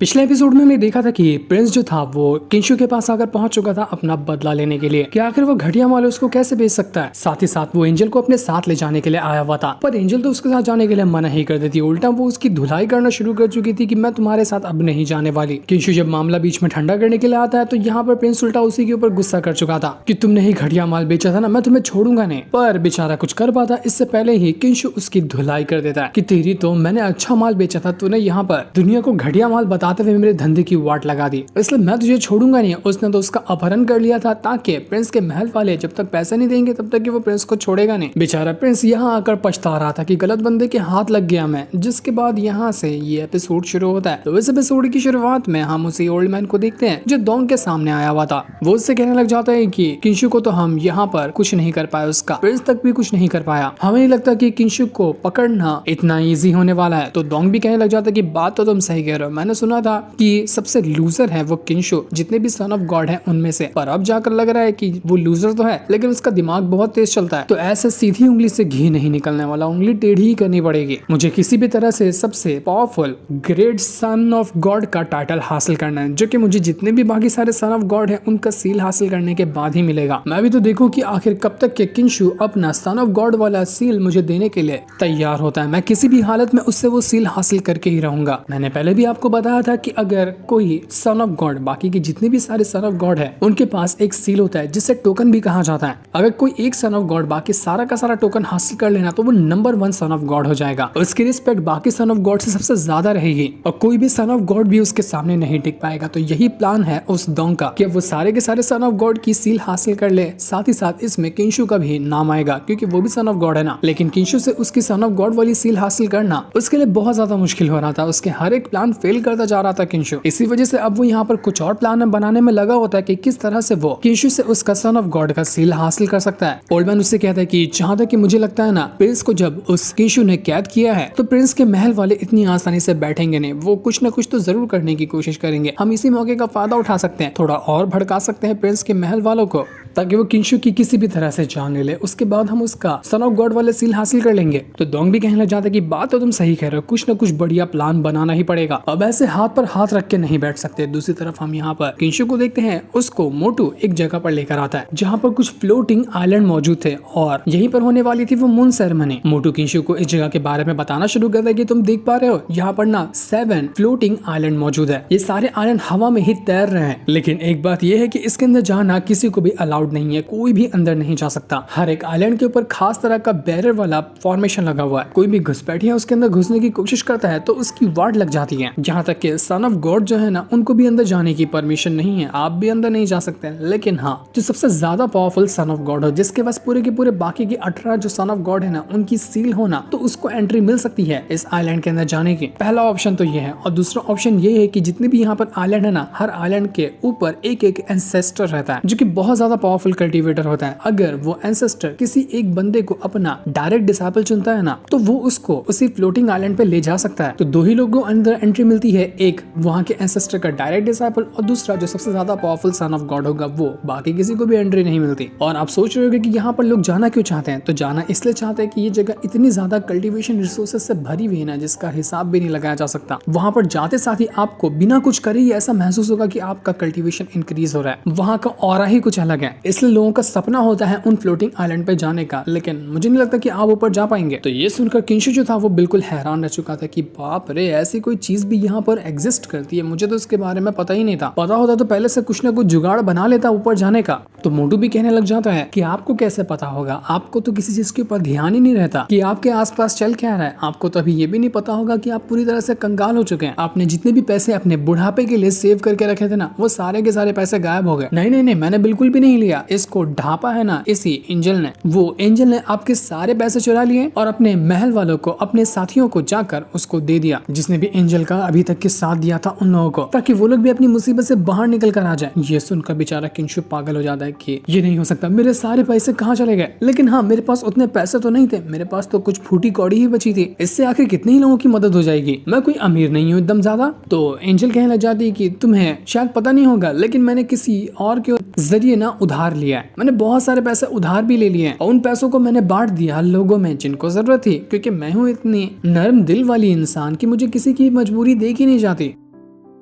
पिछले एपिसोड में हमने देखा था कि प्रिंस जो था वो किंशु के पास आकर पहुंच चुका था अपना बदला लेने के लिए कि आखिर वो घटिया माल उसको कैसे बेच सकता है। साथ ही साथ वो एंजल को अपने साथ ले जाने के लिए आया हुआ था, पर एंजल तो उसके साथ जाने के लिए मना ही कर देती। उल्टा वो उसकी धुलाई करना शुरू कर चुकी थी कि मैं तुम्हारे साथ अब नहीं जाने वाली। किंशु जब मामला बीच में ठंडा करने के लिए आता है तो यहाँ पर प्रिंस उल्टा उसी के ऊपर गुस्सा कर चुका था कि तुमने ही घटिया माल बेचा था ना, मैं तुम्हें छोड़ूंगा नहीं। पर बेचारा कुछ कर पाता इससे पहले ही किंशु उसकी धुलाई कर देता है कि तेरी तो मैंने अच्छा माल बेचा था, तूने यहाँ पर दुनिया को घटिया माल बताते हुए मेरे धंधे की वाट लगा दी, इसलिए मैं तुझे छोड़ूंगा नहीं। उसने तो उसका अपहरण कर लिया था ताकि प्रिंस के महल वाले जब तक पैसे नहीं देंगे तब तक कि वो प्रिंस को छोड़ेगा नहीं। बेचारा प्रिंस यहाँ आकर पछता रहा था कि गलत बंदे के हाथ लग गया मैं। जिसके बाद यहाँ से ये एपिसोड शुरू होता है। तो इस एपिसोड की शुरुआत में हम उसी ओल्ड मैन को देखते हैं जो डोंग के सामने आया हुआ था। वो उससे कहने लग जाता है कि किंशु को तो हम यहाँ पर कुछ नहीं कर पाए, उसका प्रिंस तक भी कुछ नहीं कर पाया। हमें नहीं लगता कि किंशु को पकड़ना इतना ईजी होने वाला है। तो डोंग भी कहने लग जाता है कि बात तो तुम सही कह रहे हो, मैंने सुना था कि सबसे लूजर है वो किंशु जितने भी सन ऑफ गॉड है उनमें से, पर अब जाकर लग रहा है कि वो लूजर तो है लेकिन उसका दिमाग बहुत तेज चलता है। तो ऐसे सीधी उंगली से घी नहीं निकलने वाला, उंगली टेढ़ी ही करनी पड़ेगी। मुझे किसी भी तरह से सबसे powerful great son of God का टाइटल हासिल करना है, जो कि मुझे जितने भी बाकी सारे सन ऑफ गॉड है उनका सील हासिल करने के बाद ही मिलेगा। मैं भी तो देखूं कि आखिर कब तक के किंशु अपना सन ऑफ गॉड वाला सील मुझे देने के लिए तैयार होता है। मैं किसी भी हालत में उससे वो सील हासिल करके ही रहूंगा। मैंने पहले भी आपको बताया था कि अगर कोई सन ऑफ गॉड, बाकी के जितने भी सारे सन ऑफ गॉड है उनके पास एक सील होता है जिसे टोकन भी कहा जाता है। अगर कोई एक सन ऑफ गॉड बाकी सारा का सारा टोकन हासिल कर लेना तो वो नंबर 1 सन ऑफ गॉड हो जाएगा। उसकी रिस्पेक्ट बाकी सन ऑफ गॉड से सबसे ज्यादा रहेगी और कोई भी सन ऑफ गॉड भी उसके सामने नहीं टिक पाएगा। तो यही प्लान है उस डोंग का कि वो सारे के सारे सन ऑफ गॉड की सील हासिल कर ले। साथ ही साथ इसमें किंशु का भी नाम आएगा क्योंकि वो भी सन ऑफ गॉड है ना। लेकिन किंशु से उसकी सन ऑफ गॉड वाली सील हासिल करना उसके लिए बहुत ज्यादा मुश्किल हो रहा था। उसके हर एक प्लान फेल करता जा रहा था किंशु। इसी वजह से अब वो यहाँ पर कुछ और प्लान बनाने में लगा होता है कि किस तरह से वो किंशु से उसका सन ऑफ गॉड का सील हासिल कर सकता है। ओल्ड मैन उससे कहता है कि जहां तक कि मुझे लगता है ना, प्रिंस को जब उस किंशु ने कैद किया है तो प्रिंस के महल वाले इतनी आसानी से बैठेंगे नहीं, वो कुछ न कुछ तो जरूर करने की कोशिश करेंगे। हम इसी मौके का फायदा उठा सकते हैं, थोड़ा और भड़का सकते हैं प्रिंस के महल वालों को ताकि वो किंशु की किसी भी तरह से जान ले। उसके बाद हम उसका सन ऑफ गॉड वाले सील हासिल कर लेंगे। तो डोंग भी कहने लग जाता है कि बात तो तुम सही कह रहे हो, कुछ न कुछ बढ़िया प्लान बनाना ही पड़ेगा। अब ऐसे हाथ पर हाथ रख के नहीं बैठ सकते। दूसरी तरफ हम यहाँ पर किंशु को देखते हैं। उसको मोटू एक जगह पर लेकर आता है जहाँ पर कुछ फ्लोटिंग आइलैंड मौजूद थे और यहीं पर होने वाली थी वो मून सेरेमनी। मोटू किंशु को इस जगह के बारे में बताना शुरू करता है कि तुम देख पा रहे हो यहाँ पर ना 7 फ्लोटिंग आइलैंड मौजूद है। ये सारे आइलैंड हवा में ही तैर रहे हैं, लेकिन एक बात यह है कि इसके अंदर जाना किसी को भी अलाउड नहीं है, कोई भी अंदर नहीं जा सकता। हर एक आइलैंड के ऊपर खास तरह का बैरियर वाला फॉर्मेशन लगा हुआ है। कोई भी घुसपैठिया उसके अंदर घुसने की कोशिश करता है तो उसकी वाट लग जाती है। जहाँ तक कि सन ऑफ गॉड जो है ना, उनको भी अंदर जाने की परमिशन नहीं है, आप भी अंदर नहीं जा सकते। लेकिन हाँ, जो सबसे ज्यादा पावरफुल सन ऑफ गॉड हो, जिसके पास पूरे के पूरे बाकी के 18 जो सन ऑफ गॉड है ना उनकी सील होना, तो उसको एंट्री मिल सकती है इस आइलैंड के अंदर जाने की। पहला ऑप्शन तो ये है। और दूसरा ऑप्शन ये है कि जितने भी यहाँ पर आइलैंड है ना, हर आइलैंड के ऊपर एक एक एंसेस्टर रहता है जो कि बहुत ज्यादा पावरफुल कल्टीवेटर होता है। अगर वो एंसेस्टर किसी एक बंदे को अपना डायरेक्ट डिसाइपल चुनता है ना, तो वो उसको उसी फ्लोटिंग आइलैंड पे ले जा सकता है। तो दो ही लोगों अंदर एंट्री मिलती है, एक वहाँ के एंसेस्टर का डायरेक्ट डिसाइपल और दूसरा जो सबसे ज्यादा पावरफुल सन ऑफ गॉड होगा वो। बाकी किसी को भी एंट्री नहीं मिलती। और आप सोच रहे होगे कि यहाँ पर लोग जाना क्यों चाहते हैं? तो जाना इसलिए चाहते हैं कि ये जगह इतनी ज्यादा कल्टीवेशन रिसोर्सेज से भरी हुई है ना, जिसका हिसाब भी नहीं लगाया जा सकता। वहाँ पर जाते साथ ही आपको बिना कुछ करे ही ऐसा महसूस होगा कि आपका कल्टीवेशन इंक्रीज हो रहा है। वहाँ का ऑरा ही कुछ अलग है, इसलिए लोगों का सपना होता है उन फ्लोटिंग आइलैंड पे जाने का। लेकिन मुझे नहीं लगता कि आप ऊपर जा पाएंगे। तो ये सुनकर किंशु जो था वो बिल्कुल हैरान रह चुका था कि बाप रे, ऐसी कोई चीज भी यहाँ पर एग्जिस्ट करती है, मुझे तो इसके बारे में पता ही नहीं था। पता होता तो पहले से कुछ ना कुछ जुगाड़ बना लेता ऊपर जाने का। तो मोटू भी कहने लग जाता है कि आपको कैसे पता होगा, आपको तो किसी चीज के ऊपर ध्यान ही नहीं रहता कि आपके आसपास चल क्या रहा है। आपको तो अभी ये भी नहीं पता होगा कि आप पूरी तरह से कंगाल हो चुके हैं। आपने जितने भी पैसे अपने बुढ़ापे के लिए सेव करके रखे थे ना, वो सारे के सारे पैसे गायब हो गए। नहीं नहीं नहीं, मैंने बिल्कुल भी नहीं लिया। इसको ढापा है ना इसी एंजल ने। वो एंजल ने आपके सारे पैसे चुरा लिए और अपने महल वालों को, अपने साथियों को जाकर उसको दे दिया, जिसने भी एंजल का अभी तक के साथ दिया था उन लोगों को, ताकि वो लोग भी अपनी मुसीबत से बाहर निकल कर आ जाए। ये सुनकर बेचारा किंशु पागल हो जाता है कि ये नहीं हो सकता, मेरे सारे पैसे कहाँ चले गए? लेकिन हाँ, मेरे पास उतने पैसे तो नहीं थे, मेरे पास तो कुछ फूटी कौड़ी ही बची थी। इससे आखिर कितने ही लोगों की मदद हो जाएगी? मैं कोई अमीर नहीं हूँ एकदम ज्यादा। तो एंजल कहने लग जाती है कि तुम्हें शायद पता नहीं होगा, लेकिन मैंने किसी और के जरिए ना उधार लिया है। मैंने बहुत सारे पैसे उधार भी ले लिए हैं और उन पैसों को मैंने बांट दिया लोगों में जिनको जरूरत थी, क्योंकि मैं हूँ इतनी नरम दिल वाली इंसान कि मुझे किसी की मजबूरी देख ही नहीं जाती।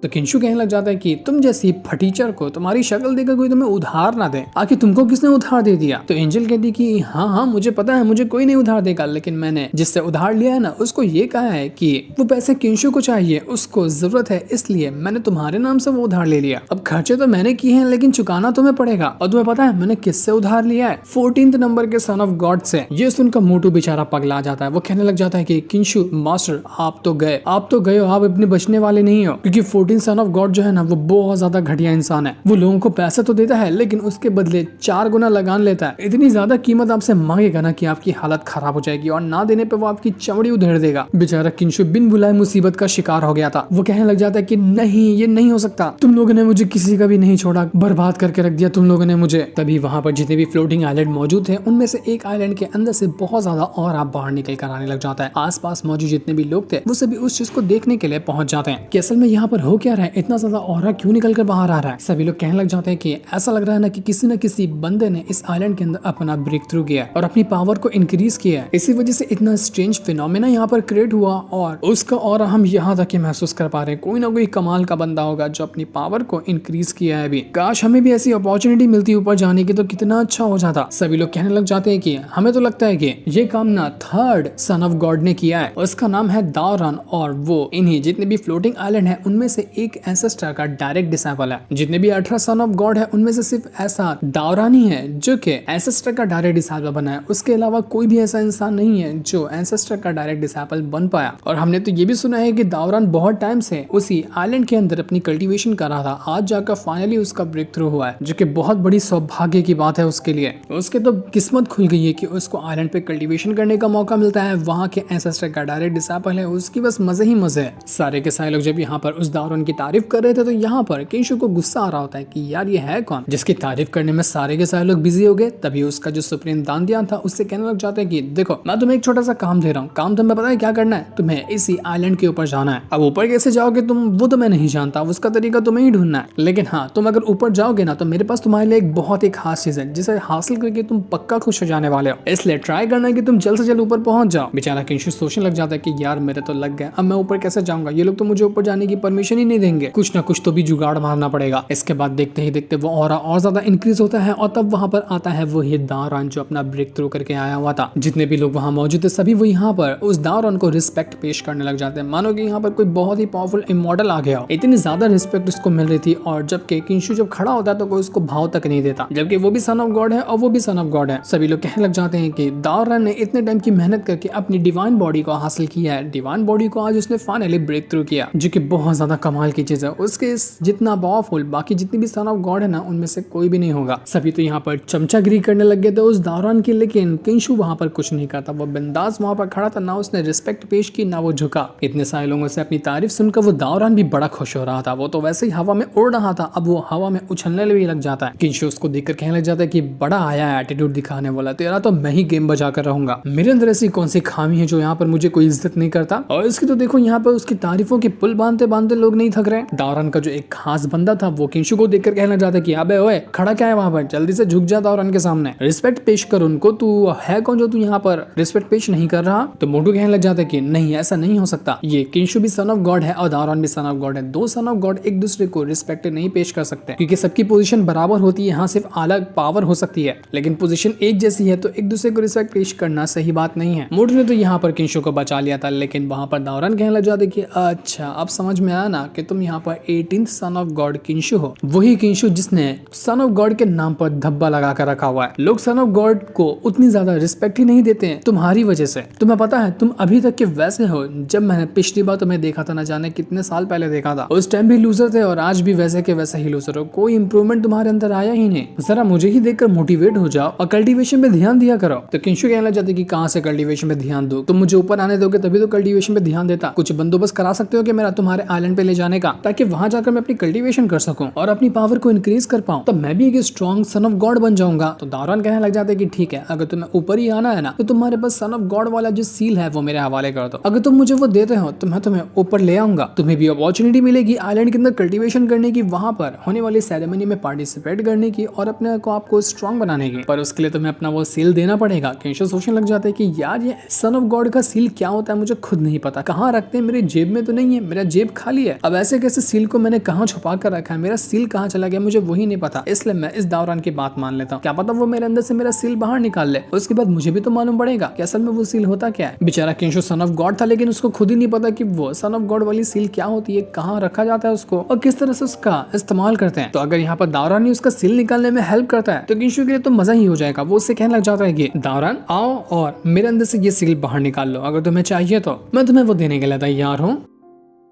तो किंशु कहने लग जाता है कि तुम जैसी फटीचर को तुम्हारी शक्ल देखकर कोई तुम्हें उधार ना दे, आखिर तुमको किसने उधार दे दिया। तो एंजल कहती कि हाँ हाँ मुझे पता है, मुझे कोई नहीं उधार देगा, लेकिन मैंने जिससे उधार लिया है ना उसको ये कहा है कि वो पैसे किंशु को चाहिए, उसको जरूरत है, इसलिए मैंने तुम्हारे नाम से वो उधार ले लिया। अब खर्चे तो मैंने किए हैं लेकिन चुकाना तुम्हें पड़ेगा। और तुम्हें पता है मैंने किससे उधार लिया है? 14th नंबर के सन ऑफ गॉड से। ये सुनकर मोटू बेचारा पगला जाता है। वो कहने लग जाता है कि किंशु मास्टर आप तो गए हो, आप अपने बचने वाले नहीं हो, क्योंकि 14th सन ऑफ गॉड जो है ना वो बहुत ज्यादा घटिया इंसान है। वो लोगों को पैसे तो देता है लेकिन उसके बदले 4 गुना लगान लेता है। इतनी ज्यादा कीमत आपसे मांगेगा ना कि आपकी हालत खराब हो जाएगी और ना देने पे वो आपकी चमड़ी उधेड़ देगा। बेचारा किंशु बिन बुलाए मुसीबत का शिकार हो गया था। वो कहने लग जाता है कि नहीं ये नहीं हो सकता, तुम लोगों ने मुझे किसी का भी नहीं छोड़ा, बर्बाद करके रख दिया तुम लोगों ने मुझे। तभी वहां पर जितने भी फ्लोटिंग आइलैंड मौजूद थे उनमें से एक आइलैंड के अंदर से बहुत ज्यादा और आप बाहर निकल कर आने लग जाता है। आसपास मौजूद जितने भी लोग थे वो सभी उस चीज को देखने के लिए पहुंच जाते हैं कि असल में यहाँ पर हो क्या रहा है, इतना ज्यादा ऑरा क्यों निकल कर बाहर आ रहा है। सभी लोग कहने लग जाते हैं कि ऐसा लग रहा है ना कि किसी न किसी बंदे ने इस आइलैंड के अंदर अपना ब्रेक थ्रू किया और अपनी पावर को इंक्रीज किया है। इसी वजह से इतना स्ट्रेंज फिनोमेना यहाँ पर क्रिएट हुआ और उसका ऑरा हम यहाँ तक महसूस कर पा रहे हैं। कोई ना कोई कमाल का बंदा होगा जो अपनी पावर को इंक्रीज किया है। अभी काश हमें भी ऐसी अपॉर्चुनिटी मिलती ऊपर जाने की तो कितना अच्छा हो जाता। सभी लोग कहने लग जाते हैं कि हमें तो लगता है कि ये काम ना 3rd सन ऑफ गॉड ने किया है, उसका नाम है दावरन, और वो इन्हीं जितने भी फ्लोटिंग आइलैंड है उनमें से एक एंसेस्टर का डायरेक्ट डिसाइपल है। जितने भी 18 सन ऑफ गॉड है उनमें से सिर्फ ऐसा दावरन ही है जो कि एंसेस्टर का डायरेक्ट डिसाइपल बना है। उसके अलावा कोई भी ऐसा इंसान नहीं है जो एंसेस्टर का डायरेक्ट डिसाइपल बन पाया। और हमने तो ये भी सुना है कि दावरन बहुत टाइम से उसी आइलैंड के अंदर अपनी कल्टीवेशन कर रहा था, आज जाकर फाइनली उसका ब्रेक थ्रू हुआ है, जो कि बहुत बड़ी सौभाग्य की बात है उसके लिए। उसके तो किस्मत खुल गई है कि उसको आइलैंड पे कल्टीवेशन करने का मौका मिलता है। वहाँ के एंसेस्टर का डायरेक्ट डिसाइपल है, उसकी बस मजे ही मजे है। सारे के सारे लोग जब यहाँ पर उस दावरन की तारीफ कर रहे थे तो यहाँ पर किंशु को गुस्सा आ रहा होता है कि यार ये है कौन जिसकी तारीफ करने में सारे के सारे लोग बिजी हो गए। तभी उसका जो सुप्रीम दानदियान था उससे कहने लग जाते हैं कि देखो मैं तुम्हें एक छोटा सा काम दे रहा हूँ, काम तुम्हें पता है क्या करना है, तुम्हें इसी आइलैंड के ऊपर जाना है। अब ऊपर कैसे जाओगे तुम वो तो मैं नहीं जानता, उसका तरीका तुम्हें ही ढूंढना है, लेकिन हाँ तुम अगर ऊपर जाओगे ना तो मेरे पास तुम्हारे लिए एक बहुत ही खास चीज है जिसे हासिल करके तुम पक्का खुश हो जाने वाले हो, इसलिए ट्राई करना है कि तुम जल्द से जल्द ऊपर पहुंच जाओ। बेचारा किंशु सोचने लग जाता है कि यार मेरे तो लग गए, अब मैं ऊपर कैसे जाऊंगा, ये लोग तो मुझे ऊपर जाने की परमिशन ही नहीं देंगे, कुछ ना कुछ तो भी जुगाड़ मारना पड़ेगा। इसके बाद देखते ही देखते वो और ज्यादा इंक्रीज होता है और तब वहां पर आता है वो दावरन जो अपना ब्रेक थ्रू करके आया हुआ था। जितने भी लोग वहां मौजूद थे सभी वो यहाँ पर उस दावरन को रिस्पेक्ट पेश करने लग जाते हैं, मानो कि यहाँ पर कोई बहुत ही पावरफुल इमॉर्टल आ गया। इतनी ज्यादा रिस्पेक्ट उसको मिल रही थी और जबकि किंशु जब खड़ा होता है तो कोई उसको भाव तक नहीं देता, जबकि वो भी सन ऑफ गॉड है और वो भी सन ऑफ गॉड है। सभी लोग कहने लग जाते हैं कि दावरन ने इतने टाइम की मेहनत करके अपनी डिवाइन बॉडी को हासिल किया है, डिवाइन बॉडी को आज उसने फाइनली ब्रेक थ्रू किया, जो कि बहुत ज्यादा कमाल की चीज है। उसके जितना पावरफुल बाकी जितनी भी सन ऑफ गॉड है ना उनमें से कोई भी नहीं होगा। सभी तो यहाँ पर चमचागिरी करने लग गए थे उस दावरन की, लेकिन किंशु वहां पर कुछ नहीं करता। वो बिंदास वहां पर खड़ा था, ना उसने रिस्पेक्ट पेश की ना वो झुका। इतने सारे लोगों से अपनी तारीफ सुनकर वो दावरन भी बड़ा खुश हो रहा था। वो तो वैसे ही हवा में उड़ रहा था, अब वो हवा में उछलने भी लग जाता है। किंशु उसको देखकर कहने लग जाता है कि बड़ा आया है एटीट्यूड दिखाने वाला, तेरा तो मैं ही गेम बजा कर रहूंगा। मेरे अंदर ऐसी कौन सी खामी है जो यहाँ पर मुझे कोई इज्जत नहीं करता। और इसकी तो देखो यहाँ पर उसकी तारीफों के पुल बांधते बांधते लोग नहीं थक रहे। दावरन का जो एक खास बंदा था वो किंशु को देखकर कहने लग जाता है कि अबे ओए खड़ा क्या है वहां पर, जल्दी से झुक जा दावरन के सामने, रिस्पेक्ट पेश कर उनको, तू है कौन जो तू यहाँ पर रिस्पेक्ट पेश नहीं कर रहा। तो मोटू कहने लग जाता है कि नहीं ऐसा नहीं हो सकता, ये किंशु भी सन ऑफ गॉड है और दावरन भी सन ऑफ गॉड है, दो सन ऑफ गॉड एक दूसरे को रिस्पेक्ट नहीं पेश कर सकते क्योंकि सबकी पोजीशन बराबर होती है। यहाँ सिर्फ अलग पावर हो सकती है लेकिन पोजीशन एक जैसी है, तो एक दूसरे को रिस्पेक्ट पेश करना सही बात नहीं है। मोटू ने तो यहाँ पर किंशु को बचा लिया था, लेकिन वहां पर दावरन कहने लग जाते कि अच्छा अब समझ में आया ना कि तुम यहाँ पर 18th सन ऑफ गॉड किंशु हो, वही किंशु जिसने सन ऑफ गॉड के नाम पर धब्बा लगा कर रखा हुआ है। लोग सन ऑफ गॉड को उतनी ज्यादा रिस्पेक्ट ही नहीं देते हैं तुम्हारी वजह से। तुम्हें पता है तुम अभी तक के वैसे हो जब मैंने पिछली बार तुम्हें देखा था, ना जाने कितने साल पहले देखा था, उस टाइम भी लूजर थे और आज भी वैसे के वैसे ही लूजर हो, कोई इंप्रूवमेंट तुम्हारे अंदर आया ही नहीं। जरा मुझे ही देखकर मोटिवेट हो जाओ और कल्टीवेशन पे ध्यान दिया करो। तो किंशु कहने लग जाते कि कहाँ से कल्टीवेशन पे ध्यान दो, तुम मुझे ऊपर आने दोगे तभी तो कल्टीवेशन पे ध्यान देता। कुछ बंदोबस्त करा सकते हो कि मेरा तुम्हारे आइलैंड पे ले जाने का, ताकि वहां जाकर मैं अपनी कल्टीवेशन कर सकूं और अपनी पावर को इंक्रीज कर पाऊं, तब मैं भी एक स्ट्रॉन्ग सन ऑफ गॉड बन जाऊंगा। तो दावरन कहने लग जाते कि ठीक है, अगर तुम्हें ऊपर ही आना है ना तो तुम्हारे पास सन ऑफ गॉड वाला जो सील है वो मेरे हवाले कर दो। अगर तुम मुझे वो देते हो तो मैं तुम्हें ऊपर ले आऊंगा, तुम्हें भी अपॉर्चुनिटी मिलेगी आइलैंड के अंदर कल्टीवेशन करने की, वहां पर होने वाली सेरेमनी में पार्टिसिपेट करने की और अपने को आपको स्ट्रॉन्ग बनाने की, पर उसके लिए तुम्हें अपना वो सील देना पड़ेगा। किंशु सोचने लग जाते हैं कि यार ये सन ऑफ गॉड का सील क्या होता है मुझे खुद नहीं पता, कहाँ रखते हैं, मेरे जेब में तो नहीं है, मेरा जेब खाली है। अब ऐसे कैसे सील को मैंने कहाँ छुपा कर रखा है, मेरा सील कहाँ चला गया मुझे वही नहीं पता, इसलिए मैं इस दावरान की बात मान लेता हूँ। क्या पता वो मेरे अंदर से मेरा सील बाहर निकाल ले, उसके बाद मुझे भी तो मालूम पड़ेगा कि असल में वो सील होता क्या है। बेचारा किंशु सन ऑफ गॉड था, लेकिन उसको खुद ही नहीं पता कि वो सन ऑफ गॉड वाली सील क्या होती है, कहाँ रखा जाता है उसको और किस तरह से उसका इस्तेमाल करते हैं। तो अगर यहाँ पर दावरान ही उसका सील निकालने में हेल्प करता है तो किंशु के लिए तो मजा ही हो जाएगा। वो उससे कहने लग जाता है कि दावरान आओ और मेरे अंदर से ये सील बाहर निकाल लो, अगर तुम्हें चाहिए तो मैं तुम्हें वो देने के लिए तैयार हूँ।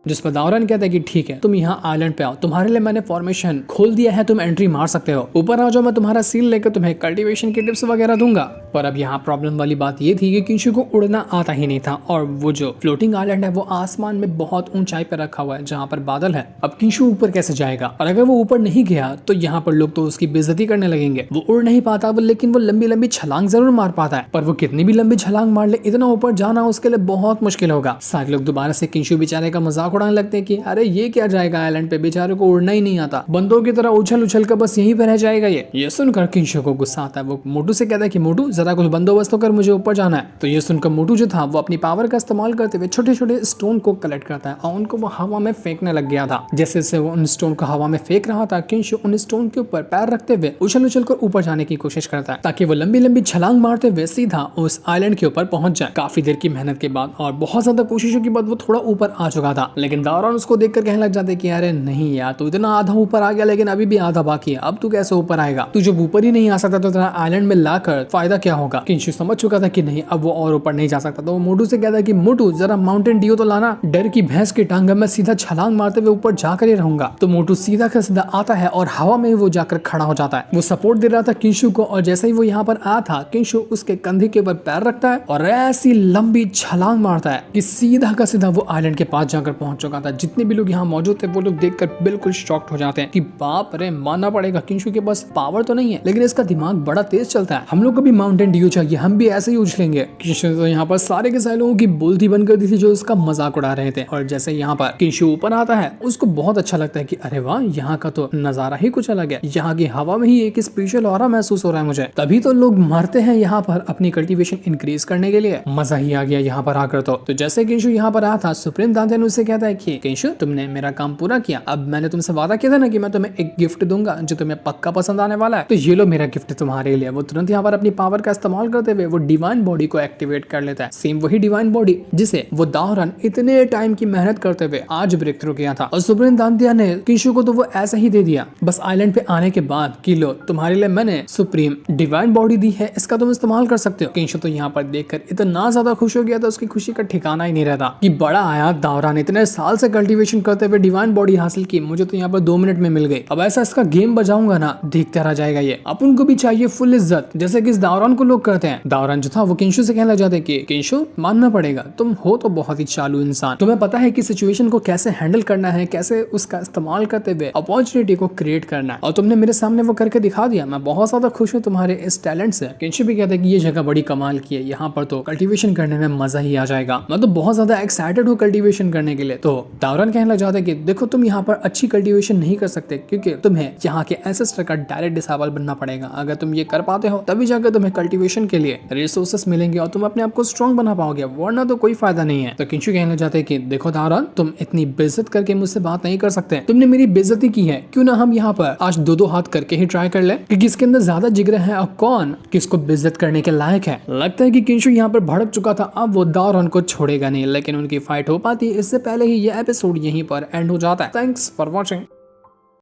जिस पर दावरान कहता है कि ठीक है तुम यहाँ आइलैंड पे आओ, तुम्हारे लिए मैंने फॉर्मेशन खोल दिया है, तुम एंट्री मार सकते हो, ऊपर आ जाओ, मैं तुम्हारा सील लेकर तुम्हें कल्टीवेशन की टिप्स वगैरह दूंगा। पर अब यहाँ प्रॉब्लम वाली बात ये थी कि किंशु को उड़ना आता ही नहीं था और वो जो फ्लोटिंग आइलैंड है वो आसमान में बहुत ऊंचाई पर रखा हुआ है जहाँ पर बादल है। अब किंशु ऊपर कैसे जाएगा, और अगर वो ऊपर नहीं गया तो यहाँ पर लोग तो उसकी बेइज्जती करने लगेंगे। वो उड़ नहीं पाता लेकिन वो लंबी लंबी छलांग जरूर मार पाता है, पर वो कितनी भी लंबी छलांग मार ले इतना ऊपर जाना उसके लिए बहुत मुश्किल होगा। सारे लोग दोबारा से किंशु बेचारे का मजाक उड़ाने लगते हैं कि अरे ये क्या जाएगा आइलैंड पे, बेचारे को उड़ना ही नहीं आता, बंदों की तरह उछल उछल कर बस यहीं पे रह जाएगा। ये सुनकर किंशु को गुस्सा आता है। वो मोटू से कहता है कि मोटू जरा कुछ बंदोबस्त कर, मुझे ऊपर जाना है। तो ये सुनकर मोटू जो था वो अपनी पावर का इस्तेमाल करते हुए छोटे छोटे स्टोन को कलेक्ट करता है और उनको वो हवा में फेंकने लग गया था। जैसे जैसे वो उन स्टोन को हवा में फेंक रहा था किंशु उन स्टोन के ऊपर पैर रखते हुए उछल उछल कर ऊपर जाने की कोशिश करता है ताकि वो लंबी लंबी छलांग मारते हुए सीधा उस आइलैंड के ऊपर पहुंच जाए। काफी देर की मेहनत के बाद और बहुत ज्यादा कोशिशों के बाद वो थोड़ा ऊपर आ चुका था, लेकिन दावरान उसको देखकर कहने लग जाते कि अरे नहीं यार तू इतना आधा ऊपर आ गया लेकिन अभी भी आधा बाकी है, अब तू कैसे ऊपर आएगा, तू जब ऊपर ही नहीं आ सकता तो तेरा आइलैंड में लाकर फायदा क्या होगा। किंशु समझ चुका था कि नहीं अब वो और ऊपर नहीं जा सकता, तो वो मोटू से कहता है कि मोटू जरा माउंटेन ड्यू तो लाना, डर की भैंस की टांग मैं सीधा छलांग मारते हुए ऊपर जाकर ही रहूंगा। तो मोटू सीधा का सीधा आता है और हवा में वो जाकर खड़ा हो जाता है। वो सपोर्ट दे रहा था किंशु को और जैसे ही वो यहाँ पर आया था किंशु उसके कंधे के ऊपर पैर रखता है और ऐसी लंबी छलांग मारता है कि सीधा का सीधा वो आइलैंड के पास जाकर पहुंच चुका था। जितने भी लोग यहाँ मौजूद थे वो लोग देखकर बिल्कुल शॉक्ड हो जाते हैं कि बाप रे, मानना पड़ेगा किंशु के पास पावर तो नहीं है लेकिन इसका दिमाग बड़ा तेज चलता है, हम लोग को भी माउंटेन ड्यू चाहिए, हम भी ऐसे ही उछलेंगे। किंशु तो यहाँ पर सारे के सारे लोगों की बोलती बंद कर दी थी जो उसका मजाक उड़ा रहे थे। और जैसे यहाँ पर किंशु ऊपर आता है उसको बहुत अच्छा लगता है कि अरे वाह यहाँ का तो नजारा ही कुछ अलग है, यहाँ की हवा में ही एक स्पेशल ऑरा महसूस हो रहा है मुझे। तभी तो लोग मरते हैं यहाँ पर अपनी कल्टीवेशन इंक्रीज करने के लिए, मजा ही आ गया यहाँ पर आकर। तो जैसे किंशु यहाँ पर आया था सुप्रीम दांते ने उससे कहता है कि किंशु तुमने मेरा काम पूरा किया, अब मैंने तुमसे वादा किया था ना कि मैं तुम्हें एक गिफ्ट दूंगा जो तुम्हें पक्का पसंद आने वाला है, तो ये लो मेरा गिफ्ट तुम्हारे लिए। वो तुरंत यहाँ पर अपनी पावर का इस्तेमाल करते हुए वो डिवाइन बॉडी को एक्टिवेट कर लेता है, सेम वही डिवाइन बॉडी जिसे वो दावरान इतने टाइम की मेहनत करते हुए आज ब्रेक थ्रू किया था। और सुप्रीम दांतिया ने किंशु को तो वो ऐसा ही दे दिया, बस आइलैंड पे आने के बाद कि लो तुम्हारे लिए मैंने सुप्रीम डिवाइन बॉडी दी है, इसका तुम इस्तेमाल कर सकते हो। किंशु तो यहाँ पर देखकर इतना ज्यादा खुश हो गया था उसकी खुशी का ठिकाना ही नहीं रहता कि बड़ा आया दावरान इतने साल से कल्टीवेशन करते हुए डिवाइन बॉडी हासिल की, मुझे तो यहाँ पर 2 मिनट में मिल गई। अब ऐसा इसका गेम बजाऊंगा ना, देखते रह जाएगा ये। अपन को भी चाहिए फुल इज्जत जैसे कि इस दावरान को लोग करते हैं। दावरान जो था वो किंशु से कहने लग जाते कि किंशु मानना पड़ेगा तुम हो तो बहुत ही चालू इंसान, तुम्हें पता है कि सिचुएशन को कैसे हैंडल करना है, कैसे उसका इस्तेमाल करते हुए अपॉर्चुनिटी को क्रिएट करना है, और तुमने मेरे सामने वो करके दिखा दिया। मैं बहुत ज्यादा खुश हूँ तुम्हारे इस टैलेंट से। किंशु भी कहते हैं कि ये जगह बड़ी कमाल की है, यहाँ पर तो कल्टीवेशन करने में मजा ही आ जाएगा, मैं तो बहुत ज्यादा एक्साइटेड हूँ कल्टीवेशन करने के लिए। तो दावरान कहने लग जाता है कि देखो तुम यहाँ पर अच्छी कल्टीवेशन नहीं कर सकते क्योंकि तुम्हें यहाँ के एंसेस्टर का डायरेक्ट डिसेबल बनना पड़ेगा। अगर तुम ये कर पाते हो तभी जाकर तुम्हें कल्टीवेशन के लिए रिसोर्सेस मिलेंगे और तुम अपने आप को स्ट्रॉन्ग बना पाओगे, वरना तो कोई फायदा नहीं है। तो किंशु कहने जाते हैं कि देखो दावरान तुम इतनी बेइज्जत करके मुझसे बात नहीं कर सकते, तुमने मेरी बेइज्जती की है, क्यों ना हम यहाँ पर आज 2-2 हाथ करके ही ट्राई कर ले कि किसके अंदर ज्यादा जिगर है और कौन किसको बेइज्जत करने के लायक है। लगता है कि किंशु यहाँ पर भड़क चुका था, अब वो दावरान को छोड़ेगा नहीं, लेकिन उनकी फाइट हो पाती इससे पहले ही ये एपिसोड यहीं पर एंड हो जाता है। Thanks for watching.